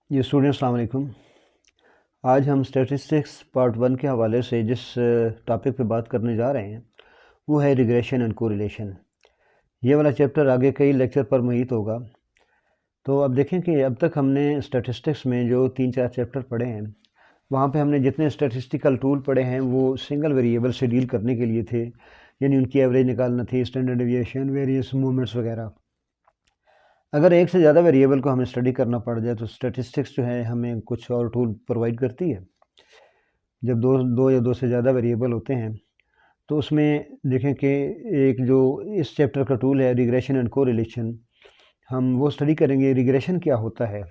जी students अस्सलाम वालेकुम। आज हम स्टैटिस्टिक्स पार्ट 1 के हवाले से जिस टॉपिक पे बात करने जा रहे हैं वो है रिग्रेशन एंड कोरिलेशन। ये वाला चैप्टर आगे कई लेक्चर पर मुहित होगा। तो अब देखें कि अब तक हमने स्टैटिस्टिक्स में जो 3-4 चैप्टर पढ़े हैं वहाँ पे हमने जितने स्टैटिस्टिकल टूल पढ़े हैं वो सिंगल वेरिएबल से डील करने के लिए थे, यानी उनकी एवरेज निकालना थी, स्टैंडर्ड डेविएशन, वेरियस मूवमेंट्स वगैरह। अगर एक से ज़्यादा वेरिएबल को हमें स्टडी करना पड़ जाए तो स्टैटिस्टिक्स जो है हमें कुछ और टूल प्रोवाइड करती है। जब दो या दो से ज़्यादा वेरिएबल होते हैं तो उसमें देखें कि एक जो इस चैप्टर का टूल है रिग्रेशन एंड कोरिलेशन, हम वो स्टडी करेंगे। रिग्रेशन क्या होता है?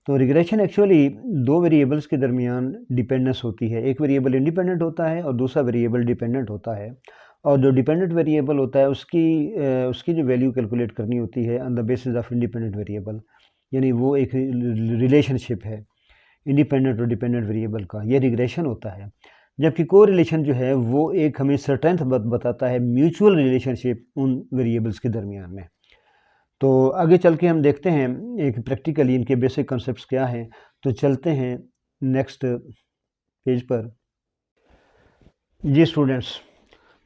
तो रिग्रेशन एक्चुअली दो वेरिएबल्स के दरमियान डिपेंडेंस होती है। एक वेरिएबल इंडिपेंडेंट होता है और दूसरा वेरिएबल डिपेंडेंट होता है, और जो डिपेंडेंट वेरिएबल होता है उसकी जो वैल्यू कैलकुलेट करनी होती है on the basis of independent variable, यानी वो एक रिलेशनशिप है इंडिपेंडेंट और डिपेंडेंट वेरिएबल का, ये रिग्रेशन होता है। जबकि कोरिलेशन जो है वो एक हमें सर्टेंथ बताता है, म्यूचुअल रिलेशनशिप उन वेरिएबल्स के दरमियान में। तो आगे चल के हम देखते हैं एक प्रैक्टिकली इनके बेसिक कॉन्सेप्ट्स क्या हैं। तो चलते हैं नेक्स्ट पेज पर। जी स्टूडेंट्स,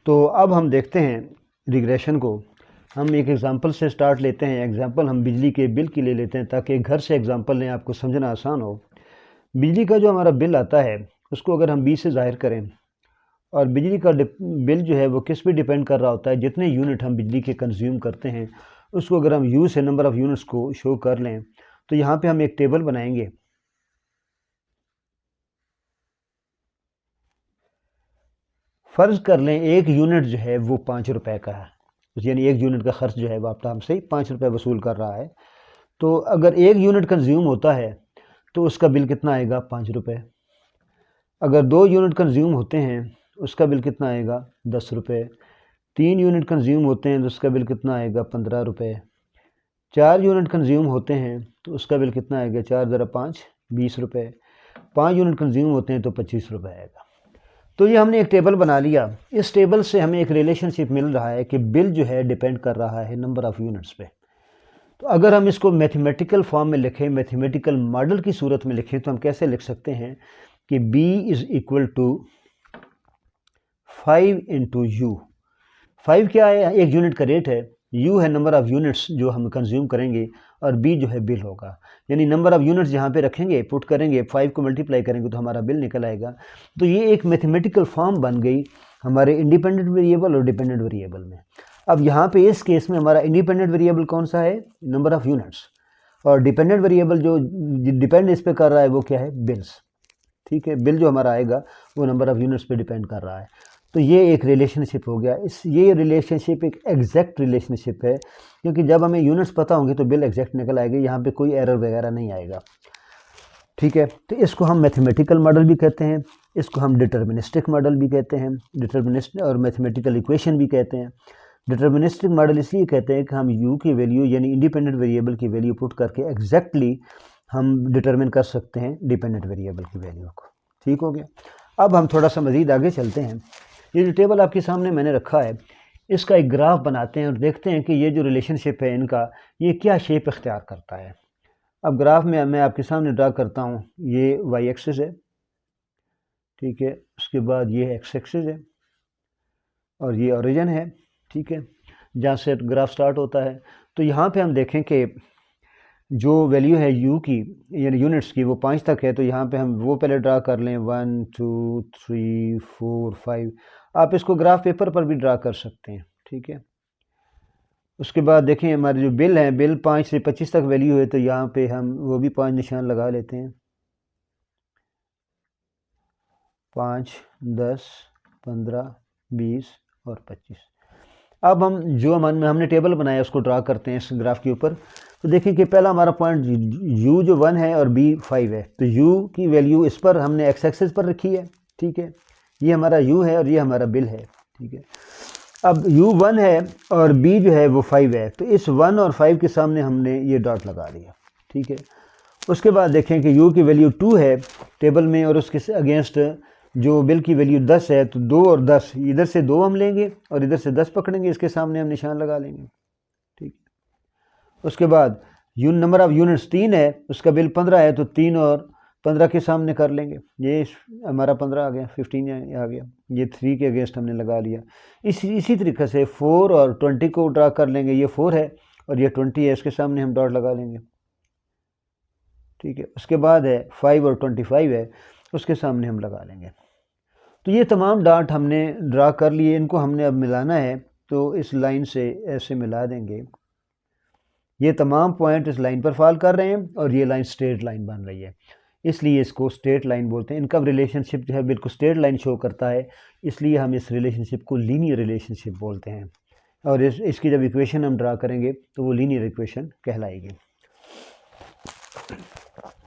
तो अब हम देखते हैं रिग्रेशन को। हम एक एग्जांपल से स्टार्ट लेते हैं। एग्जांपल हम बिजली के बिल की ले लेते हैं ताकि घर से एग्जांपल लें, आपको समझना आसान हो। बिजली का जो हमारा बिल आता है उसको अगर हम 20 से ज़ाहिर करें, और बिजली का बिल जो है वो किस पे डिपेंड कर रहा होता है, जितने यूनिट हम बिजली के कंज्यूम करते हैं उसको अगर हम यू से नंबर ऑफ़ यूनिट्स को शो कर लें तो यहाँ पे हम एक टेबल बनाएंगे। फ़र्ज़ कर लें एक यूनिट जो है वो 5 रुपए का है, यानी एक यूनिट का खर्च जो है वो आपका हमसे 5 रुपए वसूल कर रहा है। तो अगर एक यूनिट कंज्यूम होता है तो उसका बिल कितना आएगा? 5 रुपये। अगर 2 यूनिट कंज्यूम होते हैं उसका बिल कितना आएगा? 10 रुपये। 3 यूनिट कंज्यूम होते हैं तो उसका बिल कितना आएगा? 15 रुपये। 4 यूनिट कंज्यूम होते हैं तो उसका बिल कितना आएगा? 4 ज़रा 5, 20 रुपये। 5 यूनिट कंज्यूम होते हैं तो 25 रुपये आएगा। तो ये हमने एक टेबल बना लिया। इस टेबल से हमें एक रिलेशनशिप मिल रहा है कि बिल जो है डिपेंड कर रहा है नंबर ऑफ़ यूनिट्स पे। तो अगर हम इसको मैथमेटिकल फॉर्म में लिखें, मैथमेटिकल मॉडल की सूरत में लिखें, तो हम कैसे लिख सकते हैं कि B is equal to 5 into u. 5 क्या है? एक यूनिट का रेट है, U है नंबर ऑफ़ यूनिट्स जो हम कंज्यूम करेंगे, और B जो है बिल होगा। यानी नंबर ऑफ़ यूनिट्स जहाँ पे रखेंगे, पुट करेंगे, 5 को मल्टीप्लाई करेंगे तो हमारा बिल निकल आएगा। तो ये एक मैथमेटिकल फॉर्म बन गई हमारे इंडिपेंडेंट वेरिएबल और डिपेंडेंट वेरिएबल में। अब यहाँ पे इस केस में हमारा इंडिपेंडेंट वेरिएबल कौन सा है? Number of units. और डिपेंडेंट वेरिएबल जो डिपेंड इस पे कर रहा है वो क्या है? बिल्स। ठीक है, बिल जो हमारा आएगा वो नंबर ऑफ़ यूनिट्स पे डिपेंड कर रहा है। तो ये एक रिलेशनशिप हो गया। ये रिलेशनशिप एक एग्जैक्ट रिलेशनशिप है, क्योंकि जब हमें यूनिट्स पता होंगे तो बिल एग्जैक्ट निकल आएगा, यहाँ पे कोई एरर वगैरह नहीं आएगा। ठीक है, तो इसको हम मैथमेटिकल मॉडल भी कहते हैं, इसको हम डिटर्मिनिस्टिक मॉडल भी कहते हैं, डिटर्मिनिस्टिक और मैथमेटिकल इक्वेशन भी कहते हैं। डिटर्मिनिस्टिक मॉडल इसलिए कहते हैं कि हम यू की वैल्यू यानी इंडिपेंडेंट वेरिएबल की वैल्यू पुट करके एग्जैक्टली हम डिटर्मिन कर सकते हैं डिपेंडेंट वेरिएबल की वैल्यू को। ठीक हो गया। अब हम थोड़ा सा मज़ीद आगे चलते हैं। ये जो टेबल आपके सामने मैंने रखा है इसका एक ग्राफ बनाते हैं और देखते हैं कि ये जो रिलेशनशिप है इनका ये क्या शेप इख्तियार करता है। अब ग्राफ में मैं आपके सामने ड्रा करता हूँ। ये वाई एक्सिस है, ठीक है, उसके बाद ये एक्स एक्सिस है और ये ओरिजिन है। ठीक है, जहाँ से ग्राफ स्टार्ट होता है। तो यहाँ पे हम देखें कि जो वैल्यू है यू की यानी यूनिट्स की वो 5 तक है, तो यहाँ पे हम वो पहले ड्रा कर लें 1 2 3 4 5। आप इसको ग्राफ पेपर पर भी ड्रा कर सकते हैं। ठीक है, उसके बाद देखें हमारे जो बिल हैं, बिल 5 से 25 तक वैल्यू है, तो यहाँ पे हम वो भी 5 निशान लगा लेते हैं। 5 10 15 20 और 25। अब हम जो हमने टेबल बनाया उसको ड्रा करते हैं इस ग्राफ के ऊपर। तो देखिए कि पहला हमारा पॉइंट u जो 1 है और b 5 है, तो u की वैल्यू इस पर हमने एक्स एक्सिस पर रखी है। ठीक है, ये हमारा u है और ये हमारा बिल है। ठीक है, अब u 1 है और b जो है वो 5 है, तो इस 1 और 5 के सामने हमने ये डॉट लगा दिया। ठीक है, उसके बाद देखें कि u की वैल्यू 2 है टेबल में और उसके अगेंस्ट जो बिल की वैल्यू 10 है, तो 2 और 10 इधर से 2 हम लेंगे और इधर से 10 पकड़ेंगे, इसके सामने हम निशान लगा लेंगे। ठीक है, उसके बाद नंबर ऑफ यूनिट्स 3 है, उसका बिल 15 है, तो 3 और 15 के सामने कर लेंगे। ये हमारा 15 आ गया, 15 आ गया, ये 3 के अगेंस्ट हमने लगा लिया। इसी तरीके से 4 और 20 को ड्रा कर लेंगे। ये 4 है और ये 20 है, इसके सामने हम डॉट लगा लेंगे। ठीक है, उसके बाद है 5 और 25 है, उसके सामने हम लगा लेंगे। तो ये तमाम डॉट हमने ड्रा कर लिए, इनको हमने अब मिलाना है, तो इस लाइन से ऐसे मिला देंगे। ये तमाम पॉइंट इस लाइन पर फॉल कर रहे हैं और ये लाइन स्ट्रेट लाइन बन रही है, इसलिए इसको स्ट्रेट लाइन बोलते हैं। इनका रिलेशनशिप जो है बिल्कुल स्ट्रेट लाइन शो करता है, इसलिए हम इस रिलेशनशिप को लीनियर रिलेशनशिप बोलते हैं। और इसकी जब इक्वेशन हम ड्रा करेंगे तो वो लीनियर इक्वेशन कहलाएगी।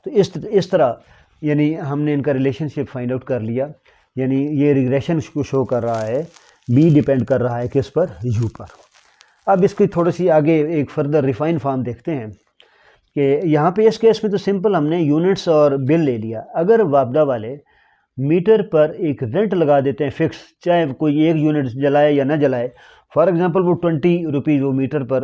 तो इस तरह यानी हमने इनका रिलेशनशिप फाइंड आउट कर लिया। यानी ये रिग्रेशन को शो कर रहा है, बी डिपेंड कर रहा है किस पर, यू पर। अब इसकी थोड़ी सी आगे एक फर्दर रिफाइन फॉर्म देखते हैं कि यहाँ पे इस केस में तो सिंपल हमने यूनिट्स और बिल ले लिया। अगर वापडा वाले मीटर पर एक रेंट लगा देते हैं फिक्स, चाहे कोई एक यूनिट जलाए या ना जलाए, फॉर एग्जांपल वो 20 रुपीज़ वो मीटर पर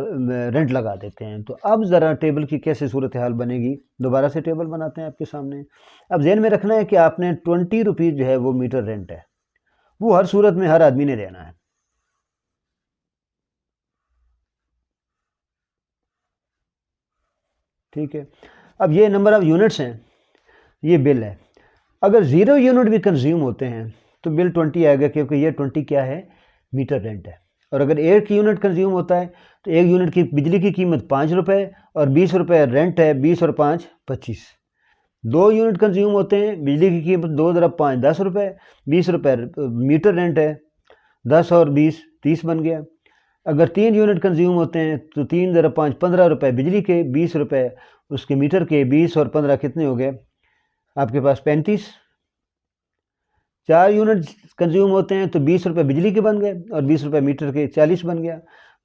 रेंट लगा देते हैं, तो अब ज़रा टेबल की कैसे सूरत हाल बनेगी। दोबारा से टेबल बनाते हैं आपके सामने। अब ज़हन में रखना है कि आपने 20 रुपीज़ जो है वो मीटर रेंट है, वो हर सूरत में हर आदमी ने देना है। ठीक है, अब ये नंबर ऑफ़ यूनिट्स हैं, ये बिल है। अगर 0 यूनिट भी कंज्यूम होते हैं तो बिल 20 आएगा, क्योंकि ये 20 क्या है, मीटर रेंट है। और अगर 1 यूनिट कंज्यूम होता है तो 1 यूनिट की बिजली की कीमत 5 रुपये और 20 रुपये रेंट है, 20 और 5 25। 2 यूनिट कंज्यूम होते हैं, बिजली की कीमत 2 × 5 10 रुपये, 20 रुपये मीटर रेंट है, 10 और 20 30 बन गया। अगर 3 यूनिट कंज्यूम होते हैं तो 3 × 5 15 रुपये बिजली के, 20 रुपये उसके मीटर के, 20 और 15 कितने हो गए आपके पास, 35। 4 यूनिट कंज्यूम होते हैं तो 20 रुपये बिजली के बन गए और 20 रुपये मीटर के, 40 बन गया।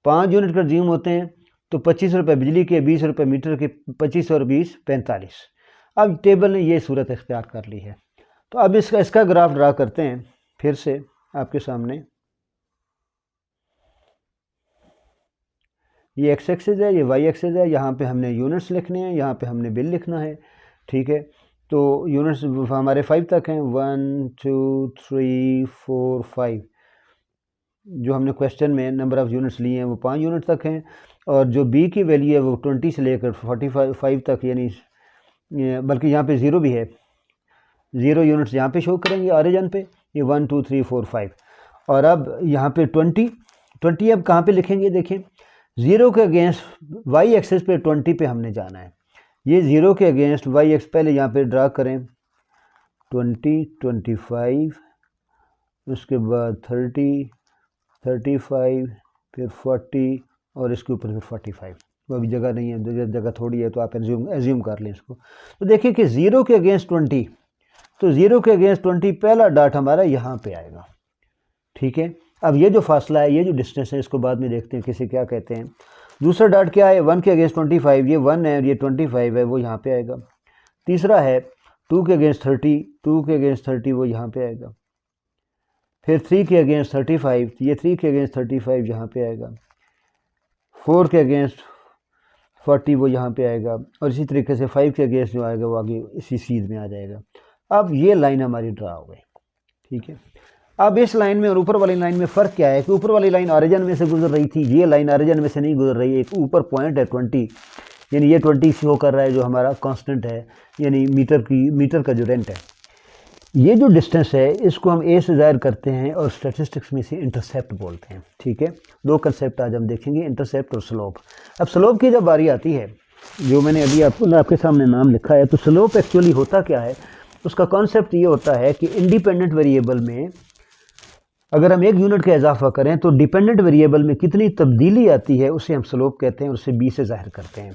5 यूनिट कंज्यूम होते हैं तो 25 रुपये बिजली के, 20 रुपये मीटर के, 25 और 20 45। अब टेबल ने ये सूरत इख्तियार कर ली है। तो अब इसका ग्राफ ड्रा करते हैं फिर से आपके सामने। ये एक्स एक्सिस है, ये वाई एक्सिस है, यहाँ पे हमने यूनिट्स लिखने हैं, यहाँ पे हमने बिल लिखना है। ठीक है, तो यूनिट्स हमारे 5 तक हैं, 1 2 3 4 5। जो हमने क्वेश्चन में नंबर ऑफ़ यूनिट्स लिए हैं वो 5 यूनिट तक हैं, और जो बी की वैल्यू है वो 20 से लेकर 45 तक, यानी बल्कि यहाँ पे 0 भी है, 0 यूनिट्स यहाँ पे शो करेंगे ऑरिजिन पे, ये 1 2 3 4 5। और अब यहाँ पे 20 अब कहाँ पे लिखेंगे, देखें 0 के अगेंस्ट वाई एक्सिस पे 20 पे हमने जाना है। ये 0 के अगेंस्ट वाई एक्स पहले यहाँ पे ड्रा करें, 20 25, उसके बाद 30 35, फिर 40 और इसके ऊपर फिर 45। वो अभी जगह नहीं है, जगह थोड़ी है, तो आप एज्यूम कर लें इसको। तो देखिए कि 0 के अगेंस्ट 20, तो 0 के अगेंस्ट 20 पहला डॉट हमारा यहाँ पे आएगा। ठीक है, अब ये जो फासला है, ये जो डिस्टेंस है, इसको बाद में देखते हैं किसे क्या कहते हैं। दूसरा डॉट क्या है, 1 के अगेंस्ट 25, ये 1 है और ये 25 है, वो यहाँ पे आएगा। तीसरा है 2 के अगेंस्ट 30, 2 के अगेंस्ट 30 वो यहाँ पे आएगा। फिर 3 के अगेंस्ट 35, ये 3 के अगेंस्ट 35 यहाँ पे आएगा। 4 के अगेंस्ट 40 वो यहाँ पे आएगा, और इसी तरीके से 5 के अगेंस्ट जो आएगा वो आगे इसी सीध में आ जाएगा। अब ये लाइन हमारी ड्रा हो गई। ठीक है, अब इस लाइन में और ऊपर वाली लाइन में फ़र्क क्या है कि ऊपर वाली लाइन ऑरिजिन में से गुजर रही थी, ये लाइन ऑरिजिन में से नहीं गुजर रही है। एक ऊपर पॉइंट है 20, यानी ये 20 शो कर रहा है जो हमारा कांस्टेंट है, यानी मीटर का जो रेंट है। ये जो डिस्टेंस है इसको हम ए से ज़ाहिर करते हैं और स्टैटिस्टिक्स में से इंटरसेप्ट बोलते हैं। ठीक है, 2 कंसेप्ट आज हम देखेंगे, इंटरसेप्ट और स्लोप। अब स्लोप की जब बारी आती है, जो मैंने अभी आपके सामने नाम लिखा है, तो स्लोप एक्चुअली होता क्या है, उसका कॉन्सेप्ट ये होता है कि इंडिपेंडेंट वेरिएबल में अगर हम 1 यूनिट का इजाफा करें तो डिपेंडेंट वेरिएबल में कितनी तब्दीली आती है उसे हम स्लोप कहते हैं, और उसे बी से ज़ाहिर करते हैं।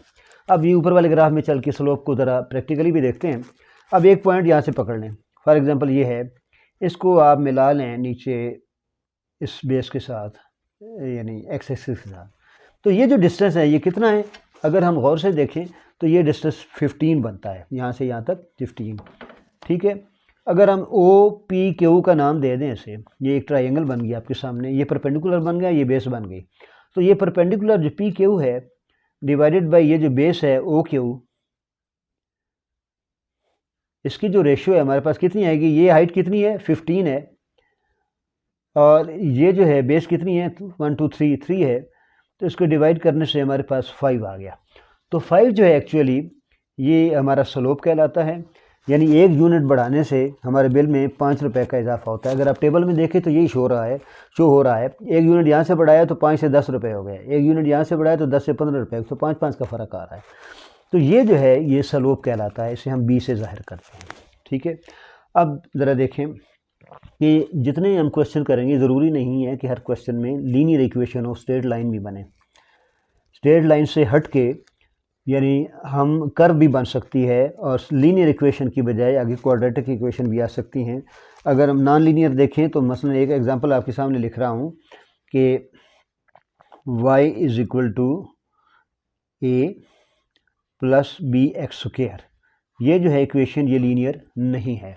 अब ये ऊपर वाले ग्राफ में चल के स्लोप को ज़रा प्रैक्टिकली भी देखते हैं। अब एक पॉइंट यहाँ से पकड़ लें, फॉर एग्जांपल ये है, इसको आप मिला लें नीचे इस बेस के साथ, यानी एक्स एक्सिस के साथ। तो ये जो डिस्टेंस है ये कितना है, अगर हम गौर से देखें तो ये डिस्टेंस 15 बनता है, यहाँ से यहाँ तक 15। ठीक है, अगर हम ओ पी क्यू का नाम दे दें इसे, ये एक ट्रायंगल बन गया आपके सामने, ये परपेंडिकुलर बन गया, ये बेस बन गई। तो ये परपेंडिकुलर जो पी क्यू है डिवाइडेड बाई ये जो बेस है ओ क्यू, इसकी जो रेशियो है हमारे पास कितनी आएगी, ये हाइट कितनी है 15 है, और ये जो है बेस कितनी है 1 2 3 3 है, तो इसको डिवाइड करने से हमारे पास 5 आ गया। तो 5 जो है एक्चुअली ये हमारा स्लोप कहलाता है, यानी 1 यूनिट बढ़ाने से हमारे बिल में 5 रुपये का इजाफा होता है। अगर आप टेबल में देखें तो यही शो हो रहा है 1 यूनिट यहाँ से बढ़ाया तो 5 से 10 रुपये हो गए, 1 यूनिट यहाँ से बढ़ाया तो 10 से 15 रुपये, तो 5 का फ़र्क आ रहा है। तो ये जो है ये स्लोप कहलाता है, इसे हम बी से ज़ाहिर करते हैं। ठीक है, अब ज़रा देखें कि जितने हम क्वेश्चन करेंगे ज़रूरी नहीं है कि हर क्वेश्चन में लीनियर इक्वेशन हो, स्ट्रेट लाइन भी बने। स्ट्रेट लाइन से हट के यानी हम कर्व भी बन सकती है, और लीनियर इक्वेशन की बजाय आगे क्वाड्रेटिक इक्वेशन भी आ सकती हैं। अगर हम नॉन लीनियर देखें तो मसलन एक एग्जांपल आपके सामने लिख रहा हूँ कि y is equal to a plus b x square, ये जो है इक्वेशन ये लीनियर नहीं है।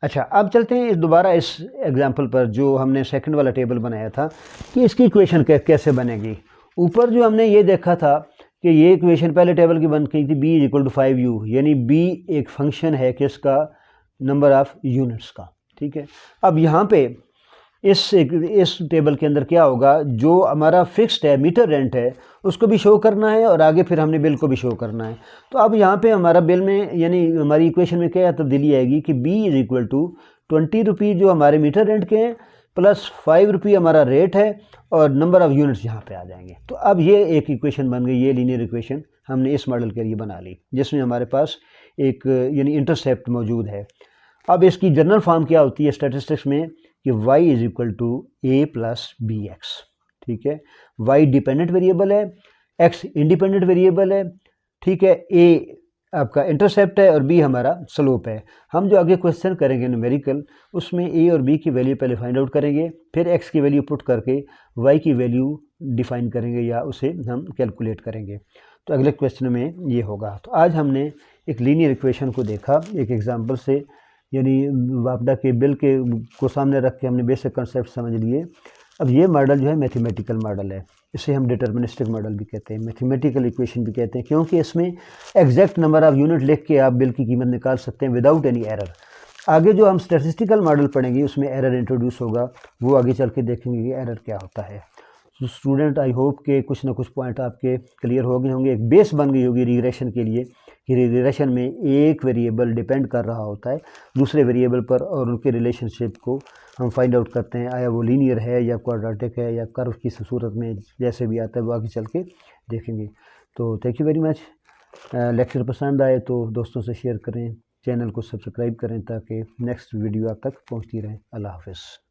अच्छा, अब चलते हैं दोबारा इस एग्जांपल पर जो हमने सेकंड वाला टेबल बनाया था कि इसकी इक्वेशन कैसे बनेगी। ऊपर जो हमने ये देखा था कि ये इक्वेशन पहले टेबल की बन गई थी b is equal to 5u, यानी b एक फंक्शन है किसका, नंबर ऑफ यूनिट्स का। ठीक है, अब यहाँ पे इस टेबल के अंदर क्या होगा, जो हमारा फिक्स्ड है मीटर रेंट है उसको भी शो करना है, और आगे फिर हमने बिल को भी शो करना है। तो अब यहाँ पे हमारा बिल में यानी हमारी इक्वेशन में क्या तब्दीली आएगी कि b इज़ इक्वल टू 20 रुपये जो हमारे मीटर रेंट के हैं प्लस 5 रुपये हमारा रेट है, और नंबर ऑफ़ यूनिट्स यहाँ पे आ जाएंगे। तो अब ये एक इक्वेशन बन गई, ये लीनियर इक्वेशन हमने इस मॉडल के लिए बना ली, जिसमें हमारे पास एक यानी इंटरसेप्ट मौजूद है। अब इसकी जनरल फॉर्म क्या होती है स्टैटिस्टिक्स में कि y is equal to a plus b x. ठीक है, y डिपेंडेंट वेरिएबल है, x इंडिपेंडेंट वेरिएबल है। ठीक है, a आपका इंटरसेप्ट है और b हमारा स्लोप है। हम जो आगे क्वेश्चन करेंगे न्यूमेरिकल, उसमें a और b की वैल्यू पहले फाइंड आउट करेंगे, फिर x की वैल्यू पुट करके y की वैल्यू डिफाइन करेंगे या उसे हम कैलकुलेट करेंगे। तो अगले क्वेश्चन में ये होगा। तो आज हमने एक लीनियर इक्वेशन को देखा एक एग्जाम्पल से, यानी वापडा के बिल को सामने रख के हमने बेसिक कंसेप्ट समझ लिए। अब ये मॉडल जो है मैथमेटिकल मॉडल है, इसे हम डिटर्मिनिस्टिक मॉडल भी कहते हैं, मैथमेटिकल इक्वेशन भी कहते हैं, क्योंकि इसमें एग्जैक्ट नंबर ऑफ यूनिट लिख के आप बिल की कीमत निकाल सकते हैं विदाउट एनी एरर। आगे जो हम स्टैटिस्टिकल मॉडल पढ़ेंगे उसमें एरर इंट्रोड्यूस होगा, वो आगे चल के देखेंगे कि एरर क्या होता है। तो स्टूडेंट आई होप के कुछ ना कुछ पॉइंट आपके क्लियर हो गए होंगे, एक बेस बन गई होगी रिग्रेशन के लिए कि रिग्रेशन में एक वेरिएबल डिपेंड कर रहा होता है दूसरे वेरिएबल पर, और उनके रिलेशनशिप को हम फाइंड आउट करते हैं, आया वो लीनियर है या क्वाड्रेटिक है या कर्व की सूरत में जैसे भी आता है वो आगे चल के देखेंगे। तो thank you very much. Lecture पसंद आए तो दोस्तों से शेयर करें, चैनल को सब्सक्राइब करें ताकि नेक्स्ट वीडियो आप तक पहुँचती रहे। अल्लाह हाफ़िज़।